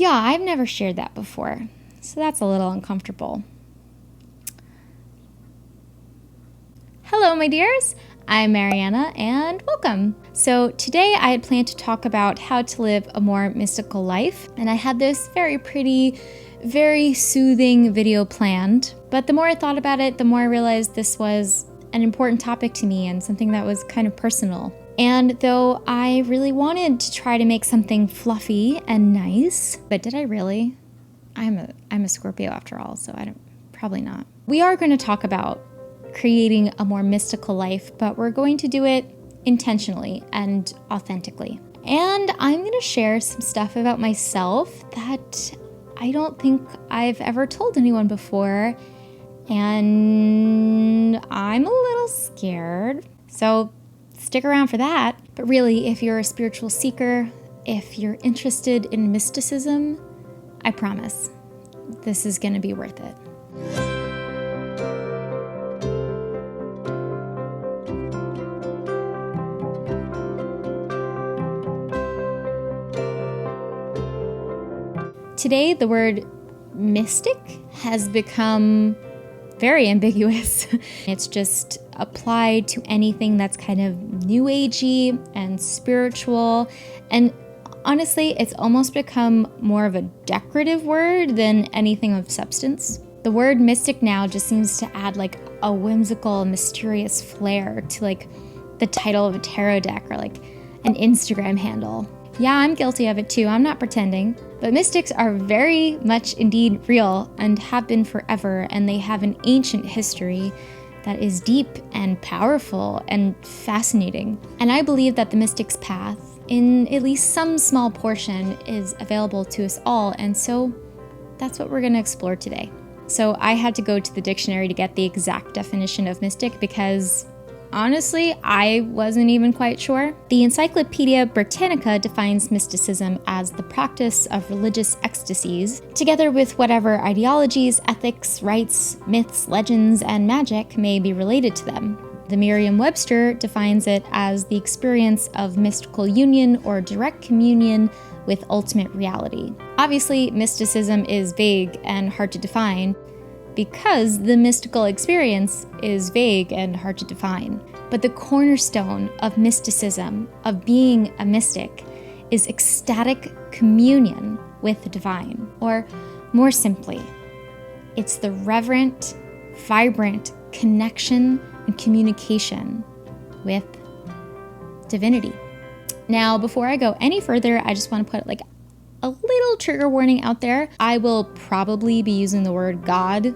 Yeah, I've never shared that before, so that's a little uncomfortable. Hello, my dears. I'm Mariana, and welcome. So today I had planned to talk about how to live a more mystical life, and I had this very pretty, very soothing video planned. But the more I thought about it, the more I realized this was an important topic to me and something that was kind of personal. And though I really wanted to try to make something fluffy and nice, but did I really? I'm a Scorpio after all, so probably not. We are going to talk about creating a more mystical life, but we're going to do it intentionally and authentically. And I'm going to share some stuff about myself that I don't think I've ever told anyone before, and I'm a little scared. So stick around for that. But really, if you're a spiritual seeker, if you're interested in mysticism, I promise this is going to be worth it. Today, the word mystic has become very ambiguous. It's just applied to anything that's kind of new agey and spiritual. And honestly, it's almost become more of a decorative word than anything of substance. The word mystic now just seems to add like a whimsical, mysterious flair to like the title of a tarot deck or like an Instagram handle. Yeah, I'm guilty of it too, I'm not pretending. But mystics are very much indeed real and have been forever, and they have an ancient history that is deep and powerful and fascinating. And I believe that the mystic's path, in at least some small portion, is available to us all, and so that's what we're going to explore today. So I had to go to the dictionary to get the exact definition of mystic because honestly, I wasn't even quite sure. The Encyclopedia Britannica defines mysticism as the practice of religious ecstasies, together with whatever ideologies, ethics, rites, myths, legends, and magic may be related to them. The Merriam-Webster defines it as the experience of mystical union or direct communion with ultimate reality. Obviously, mysticism is vague and hard to define, because the mystical experience is vague and hard to define. But the cornerstone of mysticism, of being a mystic, is ecstatic communion with the divine. Or more simply, it's the reverent, vibrant connection and communication with divinity. Now, before I go any further, I just want to put like a little trigger warning out there. I will probably be using the word God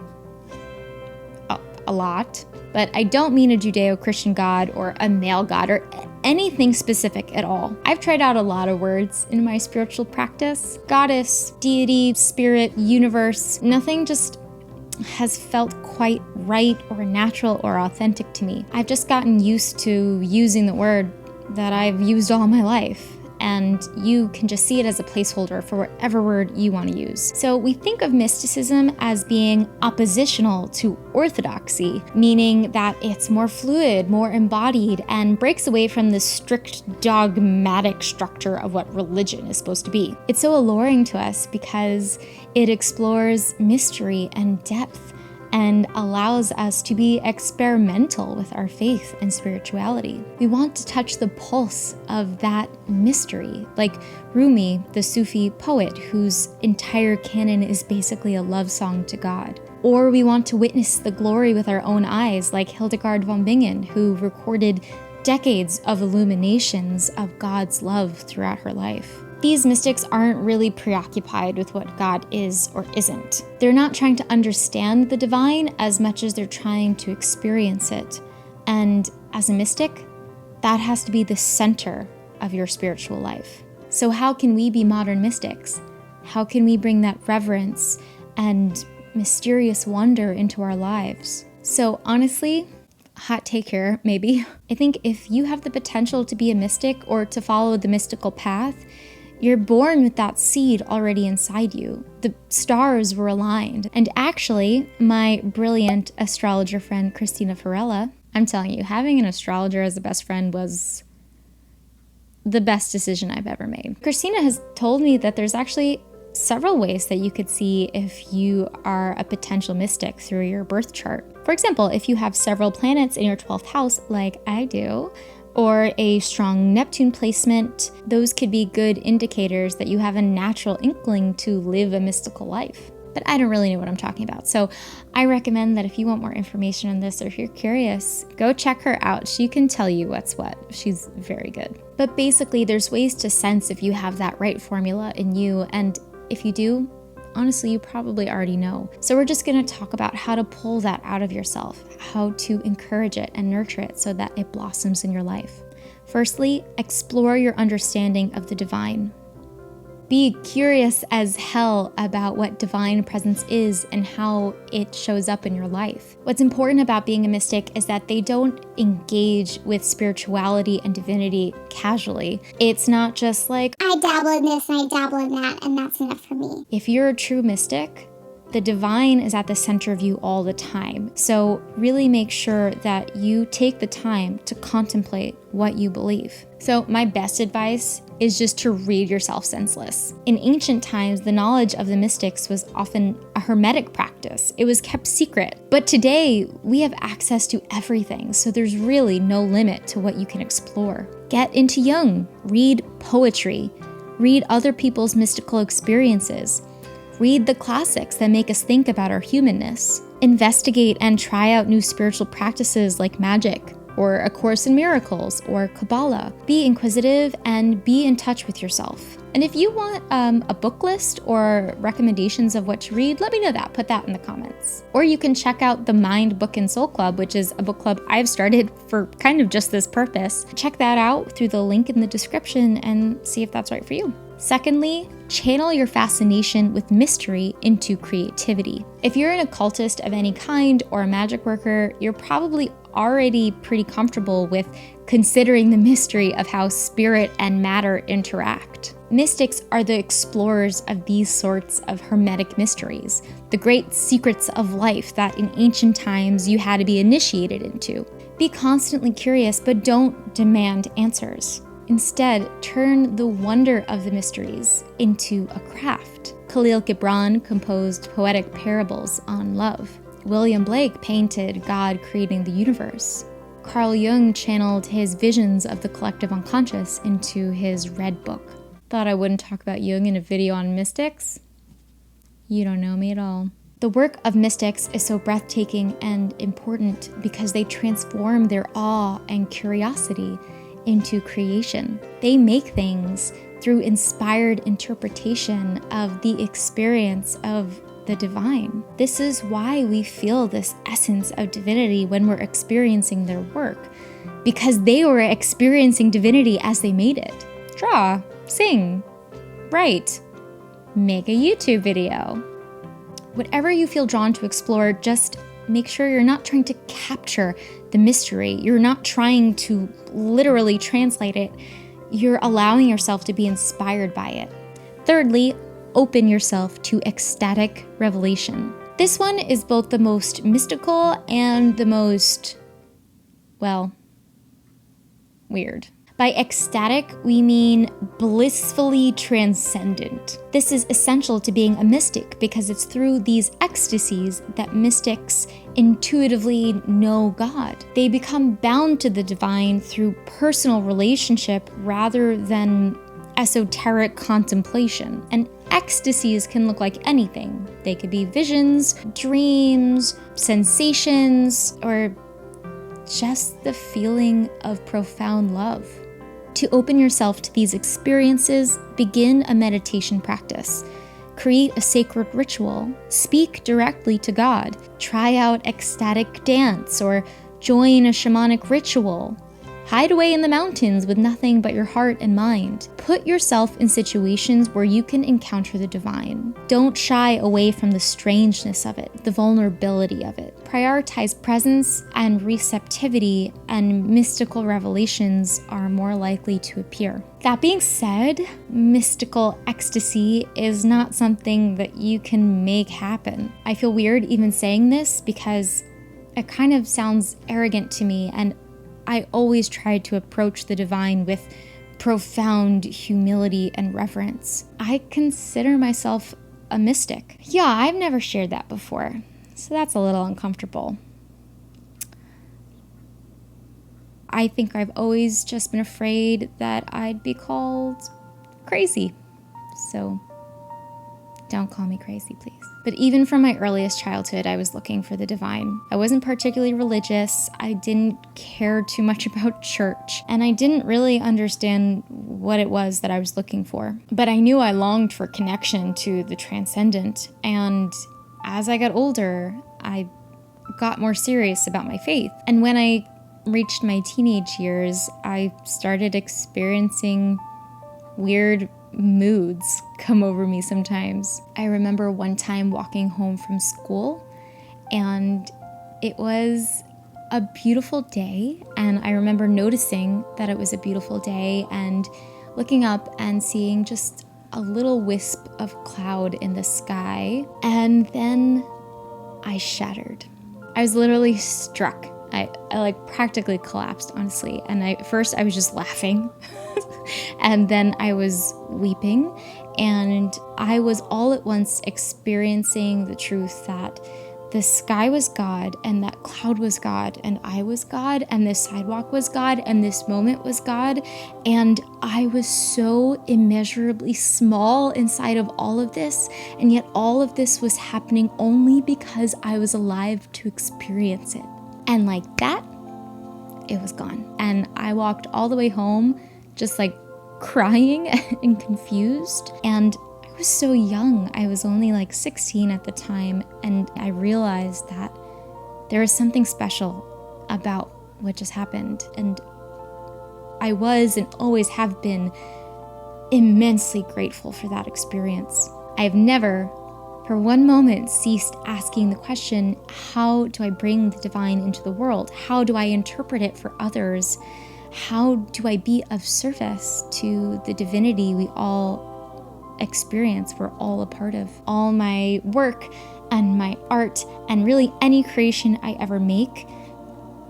a lot, but I don't mean a Judeo-Christian God or a male God or anything specific at all. I've tried out a lot of words in my spiritual practice. Goddess, deity, spirit, universe, nothing just has felt quite right or natural or authentic to me. I've just gotten used to using the word that I've used all my life. And you can just see it as a placeholder for whatever word you want to use. So we think of mysticism as being oppositional to orthodoxy, meaning that it's more fluid, more embodied, and breaks away from the strict dogmatic structure of what religion is supposed to be. It's so alluring to us because it explores mystery and depth and allows us to be experimental with our faith and spirituality. We want to touch the pulse of that mystery, like Rumi, the Sufi poet whose entire canon is basically a love song to God. Or we want to witness the glory with our own eyes, like Hildegard von Bingen, who recorded decades of illuminations of God's love throughout her life. These mystics aren't really preoccupied with what God is or isn't. They're not trying to understand the divine as much as they're trying to experience it. And as a mystic, that has to be the center of your spiritual life. So how can we be modern mystics? How can we bring that reverence and mysterious wonder into our lives? So honestly, hot take here, maybe. I think if you have the potential to be a mystic or to follow the mystical path, you're born with that seed already inside you. The stars were aligned. And actually, my brilliant astrologer friend, Christina Farella, I'm telling you, having an astrologer as a best friend was the best decision I've ever made. Christina has told me that there's actually several ways that you could see if you are a potential mystic through your birth chart. For example, if you have several planets in your 12th house, like I do, or a strong Neptune placement, those could be good indicators that you have a natural inkling to live a mystical life. But I don't really know what I'm talking about. So I recommend that if you want more information on this, or if you're curious, go check her out. She can tell you what's what. She's very good. But basically, there's ways to sense if you have that right formula in you. And if you do, honestly, you probably already know. So we're just going to talk about how to pull that out of yourself, how to encourage it and nurture it so that it blossoms in your life. Firstly, explore your understanding of the divine. Be curious as hell about what divine presence is and how it shows up in your life. What's important about being a mystic is that they don't engage with spirituality and divinity casually. It's not just like, I dabble in this and I dabble in that, and that's enough for me. If you're a true mystic, the divine is at the center of you all the time. So really make sure that you take the time to contemplate what you believe. So my best advice is just to read yourself senseless. In ancient times, the knowledge of the mystics was often a hermetic practice. It was kept secret. But today, we have access to everything, so there's really no limit to what you can explore. Get into Jung, read poetry, read other people's mystical experiences, read the classics that make us think about our humanness, investigate and try out new spiritual practices like magic, or A Course in Miracles, or Kabbalah. Be inquisitive and be in touch with yourself. And if you want a book list or recommendations of what to read, let me know that. Put that in the comments. Or you can check out the Mind, Book, and Soul Club, which is a book club I've started for kind of just this purpose. Check that out through the link in the description and see if that's right for you. Secondly, channel your fascination with mystery into creativity. If you're an occultist of any kind or a magic worker, you're probably already pretty comfortable with considering the mystery of how spirit and matter interact. Mystics are the explorers of these sorts of hermetic mysteries, the great secrets of life that in ancient times you had to be initiated into. Be constantly curious, but don't demand answers. Instead, turn the wonder of the mysteries into a craft. Khalil Gibran composed poetic parables on love. William Blake painted God creating the universe. Carl Jung channeled his visions of the collective unconscious into his Red Book. Thought I wouldn't talk about Jung in a video on mystics? You don't know me at all. The work of mystics is so breathtaking and important because they transform their awe and curiosity into creation. They make things through inspired interpretation of the experience of the divine. This is why we feel this essence of divinity when we're experiencing their work, because they were experiencing divinity as they made it. Draw, sing, write, make a YouTube video. Whatever you feel drawn to explore, just make sure you're not trying to capture the mystery. You're not trying to literally translate it. You're allowing yourself to be inspired by it. Thirdly, open yourself to ecstatic revelation. This one is both the most mystical and the most, well, weird. By ecstatic, we mean blissfully transcendent. This is essential to being a mystic because it's through these ecstasies that mystics intuitively know God. They become bound to the divine through personal relationship rather than esoteric contemplation. And ecstasies can look like anything. They could be visions, dreams, sensations, or just the feeling of profound love. To open yourself to these experiences, begin a meditation practice. Create a sacred ritual. Speak directly to God. Try out ecstatic dance or join a shamanic ritual. Hide away in the mountains with nothing but your heart and mind. Put yourself in situations where you can encounter the divine. Don't shy away from the strangeness of it, the vulnerability of it. Prioritize presence and receptivity, and mystical revelations are more likely to appear. That being said, mystical ecstasy is not something that you can make happen. I feel weird even saying this because it kind of sounds arrogant to me, and I always tried to approach the divine with profound humility and reverence. I consider myself a mystic. Yeah, I've never shared that before, so that's a little uncomfortable. I think I've always just been afraid that I'd be called crazy. So don't call me crazy, please. But even from my earliest childhood, I was looking for the divine. I wasn't particularly religious. I didn't care too much about church. And I didn't really understand what it was that I was looking for. But I knew I longed for connection to the transcendent. And as I got older, I got more serious about my faith. And when I reached my teenage years, I started experiencing weird moods come over me sometimes. I remember one time walking home from school, and it was a beautiful day, and I remember noticing that it was a beautiful day and looking up and seeing just a little wisp of cloud in the sky, and then I shattered. I was literally struck. I like practically collapsed, honestly. And at first I was just laughing and then I was weeping, and I was all at once experiencing the truth that the sky was God, and that cloud was God, and I was God, and this sidewalk was God, and this moment was God. And I was so immeasurably small inside of all of this, and yet all of this was happening only because I was alive to experience it. And like that, it was gone. And I walked all the way home just like crying and confused. And I was so young. I was only like 16 at the time. And I realized that there was something special about what just happened. And I was and always have been immensely grateful for that experience. I've never for one moment ceased asking the question, how do I bring the divine into the world? How do I interpret it for others? How do I be of service to the divinity we all experience, we're all a part of? All my work and my art and really any creation I ever make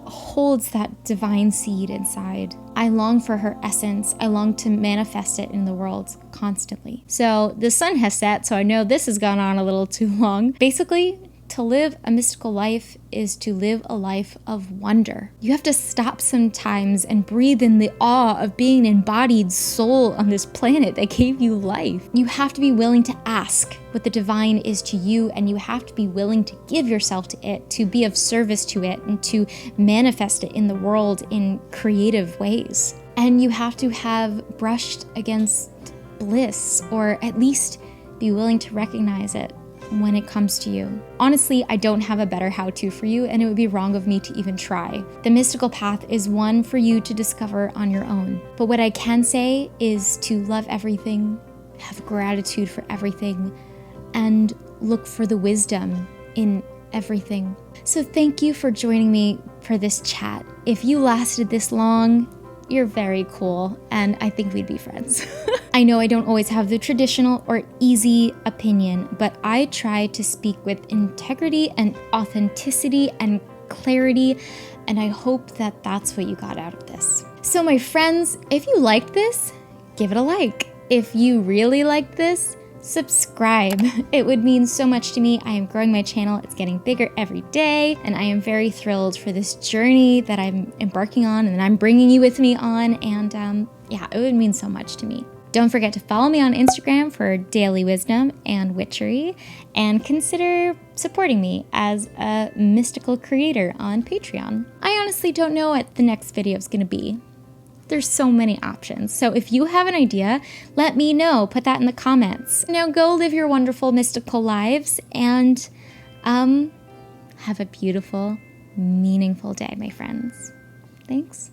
holds that divine seed inside. I long for her essence. I long to manifest it in the world constantly. So the sun has set, so I know this has gone on a little too long. Basically, to live a mystical life is to live a life of wonder. You have to stop sometimes and breathe in the awe of being an embodied soul on this planet that gave you life. You have to be willing to ask what the divine is to you, and you have to be willing to give yourself to it, to be of service to it, and to manifest it in the world in creative ways. And you have to have brushed against bliss, or at least be willing to recognize it when it comes to you. Honestly, I don't have a better how-to for you, and it would be wrong of me to even try. The mystical path is one for you to discover on your own. But what I can say is to love everything, have gratitude for everything, and look for the wisdom in everything. So thank you for joining me for this chat. If you lasted this long, you're very cool, and I think we'd be friends. I know I don't always have the traditional or easy opinion, but I try to speak with integrity and authenticity and clarity, and I hope that that's what you got out of this. So my friends, if you liked this, give it a like. If you really liked this, subscribe. It would mean so much to me. I am growing my channel. It's getting bigger every day, and I am very thrilled for this journey that I'm embarking on and that I'm bringing you with me on, and yeah, it would mean so much to me. Don't forget to follow me on Instagram for daily wisdom and witchery, and consider supporting me as a mystical creator on Patreon. I honestly don't know what the next video is going to be. There's so many options. So if you have an idea, let me know. Put that in the comments. Now go live your wonderful mystical lives, and have a beautiful, meaningful day, my friends. Thanks.